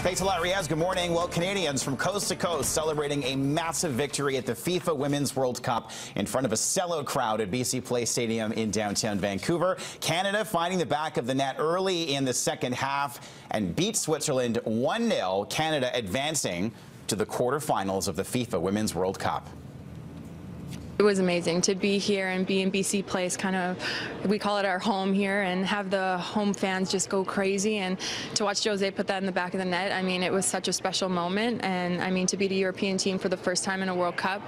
Thanks a lot, Riaz. Good morning. Well, Canadians from coast to coast celebrating a massive victory at the FIFA Women's World Cup in front of a sellout crowd at BC Place Stadium in downtown Vancouver. Canada finding the back of the net early in the second half and beat Switzerland 1-0. Canada advancing to the quarterfinals of the FIFA Women's World Cup. It was amazing to be here and be in BC Place, kind of, we call it our home here, and have the home fans just go crazy, and to watch Jose put that in the back of the net. I mean, it was such a special moment, and I mean, to beat a European team for the first time in a World Cup,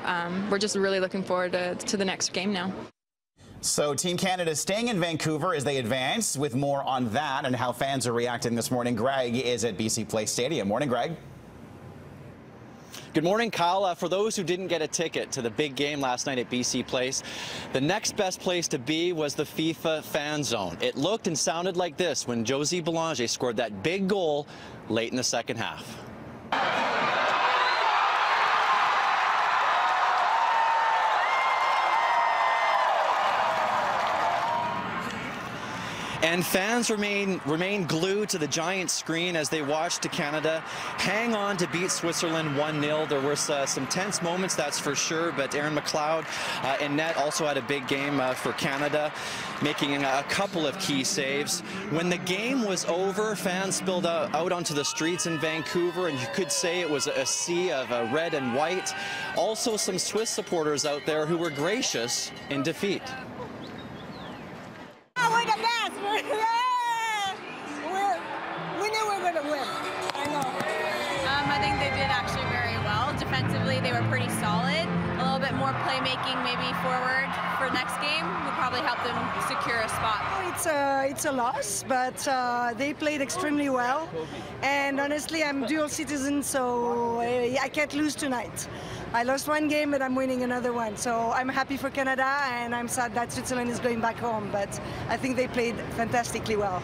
we're just really looking forward to the next game now. So Team Canada staying in Vancouver as they advance. With more on that and how fans are reacting this morning, Greg is at BC Place Stadium. Morning, Greg. Good morning, Kyle. For those who didn't get a ticket to the big game last night at BC Place, the next best place to be was the FIFA fan zone. It looked and sounded like this when Josie Belanger scored that big goal late in the second half. And fans remain glued to the giant screen as they watched Canada hang on to beat Switzerland 1-0. There were some tense moments, that's for sure, but Aaron McLeod in net also had a big game for Canada, making a couple of key saves. When the game was over, fans spilled out onto the streets in Vancouver, and you could say it was a sea of red and white. Also some Swiss supporters out there who were gracious in defeat. We're the best! Yeah! We knew we were going to win. I know. I think they did actually very well. Defensively, they were pretty solid. A little bit more playmaking maybe forward for next game would probably help them secure a spot. It's a loss, but they played extremely well. And honestly, I'm dual citizen, so I can't lose tonight. I lost one game, but I'm winning another one. So I'm happy for Canada, and I'm sad that Switzerland is going back home. But I think they played fantastically well.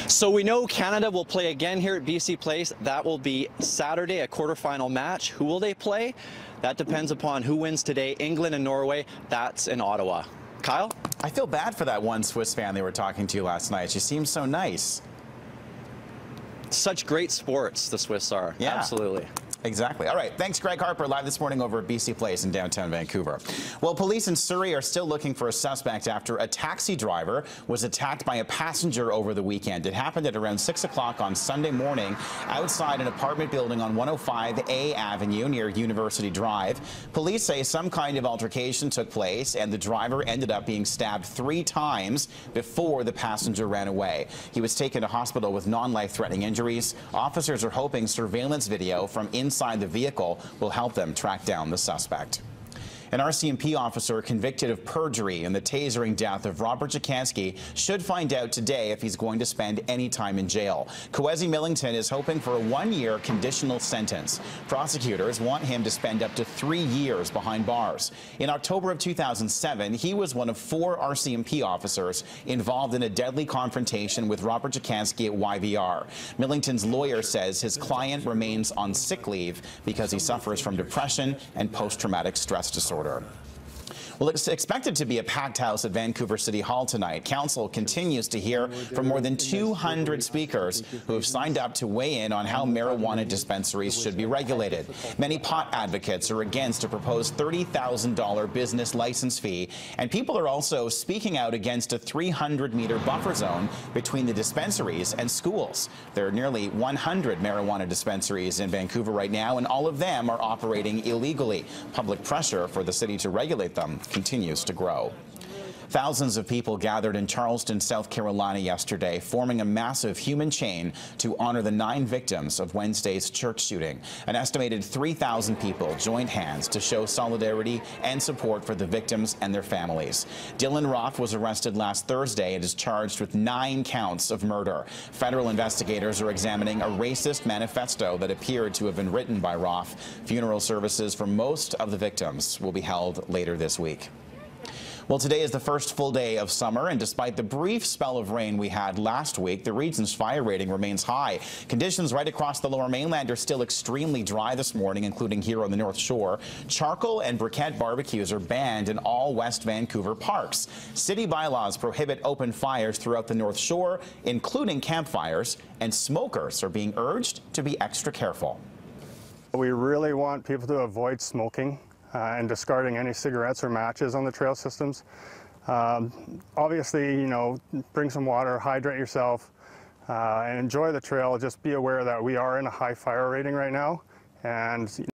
So we know Canada will play again here at BC Place. That will be Saturday, a quarterfinal match. Who will they play? That depends upon who wins today. England and Norway. That's in Ottawa. Kyle? I feel bad for that one Swiss fan they were talking to last night. She seems so nice. Such great sports, the Swiss are. Yeah. Absolutely. Exactly. All right. Thanks, Greg Harper, live this morning over at BC Place in downtown Vancouver. Well, police in Surrey are still looking for a suspect after a taxi driver was attacked by a passenger over the weekend. It happened at around 6 o'clock on Sunday morning outside an apartment building on 105A Avenue near University Drive. Police say some kind of altercation took place and the driver ended up being stabbed 3 times before the passenger ran away. He was taken to hospital with non-life-threatening injuries. Officers are hoping surveillance video from inside the vehicle will help them track down the suspect. An RCMP officer convicted of perjury in the tasering death of Robert Jacansky should find out today if he's going to spend any time in jail. Kwesi Millington is hoping for a 1-year conditional sentence. Prosecutors want him to spend up to 3 years behind bars. In October of 2007, he was one of 4 RCMP officers involved in a deadly confrontation with Robert Jacansky at YVR. Millington's lawyer says his client remains on sick leave because he suffers from depression and post-traumatic stress disorder. Well, it's expected to be a packed house at Vancouver City Hall tonight. Council continues to hear from more than 200 speakers who have signed up to weigh in on how marijuana dispensaries should be regulated. Many pot advocates are against a proposed $30,000 business license fee, and people are also speaking out against a 300-meter buffer zone between the dispensaries and schools. There are nearly 100 marijuana dispensaries in Vancouver right now, and all of them are operating illegally. Public pressure for the city to regulate them continues to grow. Thousands of people gathered in Charleston, South Carolina yesterday, forming a massive human chain to honor the 9 victims of Wednesday's church shooting. An estimated 3,000 people joined hands to show solidarity and support for the victims and their families. Dylan Roth was arrested last Thursday and is charged with 9 counts of murder. Federal investigators are examining a racist manifesto that appeared to have been written by Roth. Funeral services for most of the victims will be held later this week. Well, today is the first full day of summer, and despite the brief spell of rain we had last week, the region's fire rating remains high. Conditions right across the Lower Mainland are still extremely dry this morning, including here on the North Shore. Charcoal and briquette barbecues are banned in all West Vancouver parks. City bylaws prohibit open fires throughout the North Shore, including campfires, and smokers are being urged to be extra careful. We really want people to avoid smoking and discarding any cigarettes or matches on the trail systems. Obviously, bring some water, hydrate yourself, and enjoy the trail. Just be aware that we are in a high fire rating right now, and